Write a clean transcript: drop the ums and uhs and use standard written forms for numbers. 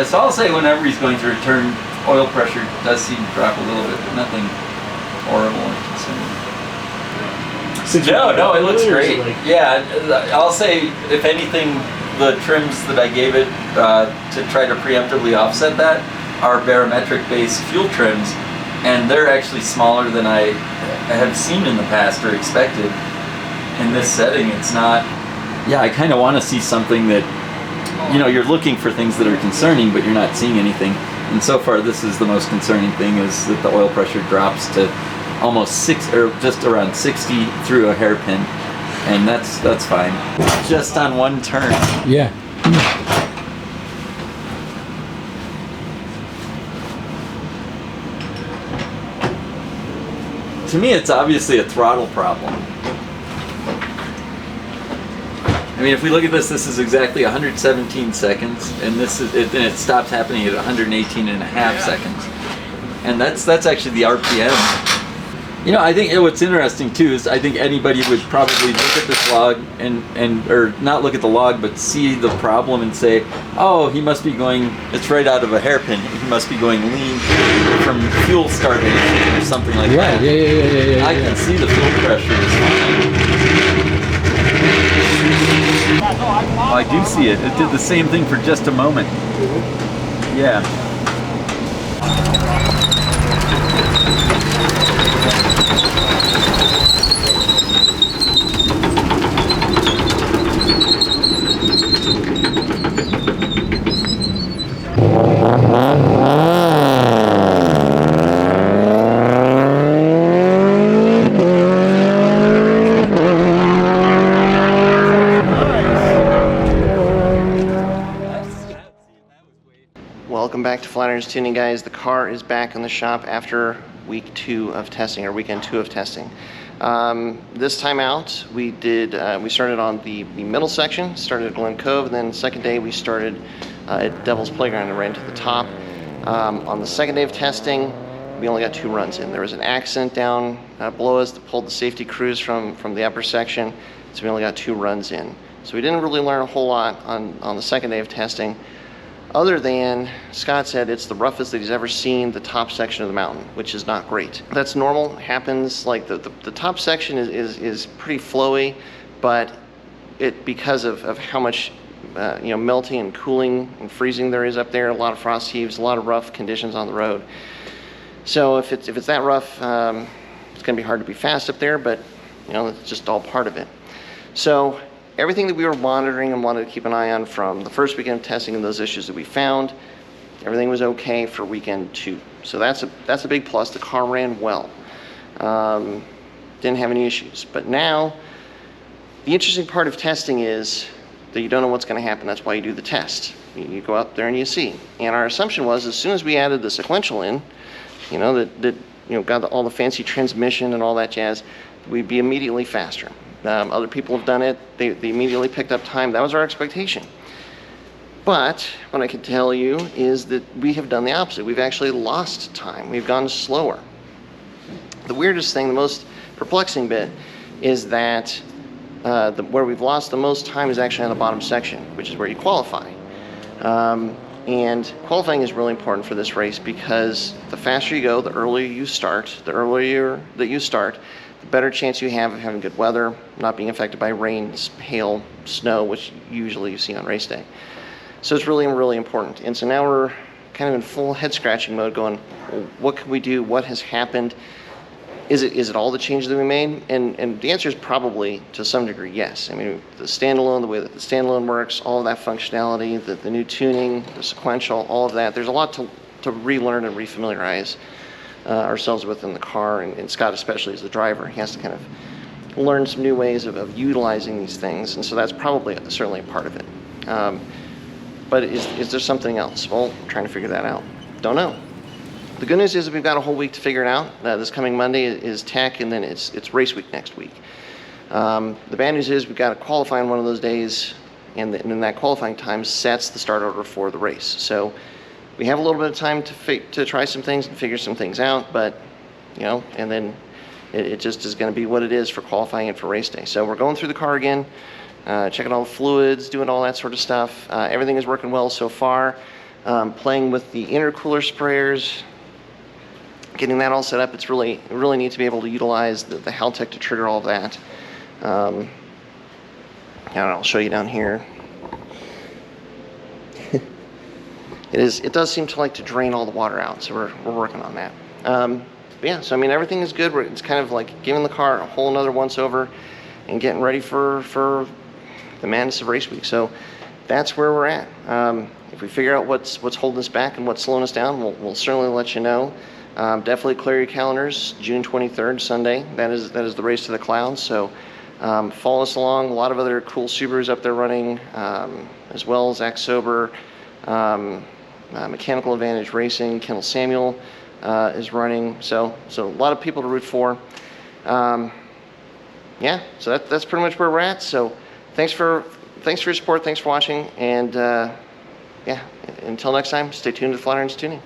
So I'll say whenever he's going through a turn, oil pressure does seem to drop a little bit, but nothing horrible or concerning. No, it looks great. Yeah, I'll say if anything, the trims that I gave it to try to preemptively offset that are barometric-based fuel trims, and they're actually smaller than I have seen in the past or expected. In this setting, it's not. Yeah, I kind of want to see something that. You know, you're looking for things that are concerning, but you're not seeing anything. And so far, this is the most concerning thing: is that the oil pressure drops to almost just around 60 through a hairpin, and that's fine. Just on one turn. Yeah. To me, it's obviously a throttle problem. I mean, if we look at this is exactly 117 seconds, and it stops happening at 118 and a half seconds. And that's actually the RPM. You know, I think what's interesting too is I think anybody would probably look at this log or not look at the log, but see the problem and say, oh, he must be going, it's right out of a hairpin. He must be going lean from fuel starvation or something like that. Right, yeah. I can see the fuel pressure is fine. Oh, I do see it. It did the same thing for just a moment. Yeah. Welcome back to Flatirons Tuning, guys. The car is back in the shop after week 2 of testing, or weekend 2 of testing. This time out, we started on the middle section, started at Glen Cove, and then the second day we started at Devil's Playground and ran to the top. On the second day of testing, we only got 2 runs in. There was an accident down below us that pulled the safety crews from the upper section, so we only got 2 runs in. So we didn't really learn a whole lot on the second day of testing, other than Scott said it's the roughest that he's ever seen the top section of the mountain, which is not great. That's normal, happens. Like the top section is pretty flowy, but because of how much melting and cooling and freezing there is up there, a lot of frost heaves, a lot of rough conditions on the road. So if it's that rough, it's gonna be hard to be fast up there, but it's just all part of it. So everything that we were monitoring and wanted to keep an eye on from the first weekend of testing and those issues that we found, everything was okay for weekend 2. So that's a big plus. The car ran well. Didn't have any issues. But now, the interesting part of testing is that you don't know what's going to happen. That's why you do the test. You go out there and you see. And our assumption was, as soon as we added the sequential in, that got all the fancy transmission and all that jazz, we'd be immediately faster. Other people have done it. They immediately picked up time. That was our expectation. But what I can tell you is that we have done the opposite. We've actually lost time. We've gone slower. The weirdest thing, the most perplexing bit, is that where we've lost the most time is actually on the bottom section, which is where you qualify. And qualifying is really important for this race because the faster you go, the earlier you start. The earlier that you start, the better chance you have of having good weather, not being affected by rain, hail, snow, which usually you see on race day. So it's really, really important. And so now we're kind of in full head scratching mode going, well, what can we do? What has happened? Is it all the changes that we made? And the answer is probably to some degree, yes. I mean, the standalone, the way that the standalone works, all of that functionality, the new tuning, the sequential, all of that, there's a lot to relearn and refamiliarize ourselves within the car, and Scott especially as the driver. He has to kind of learn some new ways of utilizing these things, and so that's probably certainly a part of it. But is there something else? Well, trying to figure that out. Don't know. the good news is we've got a whole week to figure it out. This coming Monday is tech, and then it's race week next week. The bad news is we've got to qualify on one of those days, and then that qualifying time sets the start order for the race. So we have a little bit of time to try some things and figure some things out, but you know, and then it just is going to be what it is for qualifying and for race day. So we're going through the car again, checking all the fluids, doing all that sort of stuff. Everything is working well so far. Playing with the intercooler sprayers, getting that all set up. It's really neat to be able to utilize the Haltech to trigger all of that. And I'll show you down here. It does seem to like to drain all the water out, so we're working on that. But yeah, so I mean, everything is good. It's kind of like giving the car a whole another once over and getting ready for the madness of race week. So that's where we're at. If we figure out what's holding us back and what's slowing us down, we'll certainly let you know. Definitely clear your calendars. June 23rd, Sunday. That is the race to the clouds. So follow us along. A lot of other cool Subarus up there running, as well as Zach Sober, Mechanical Advantage Racing, Kendall Samuel is running. So a lot of people to root for. Yeah, so that's pretty much where we're at. So thanks for your support. Thanks for watching. And yeah, until next time, stay tuned to Flat Irons Tuning.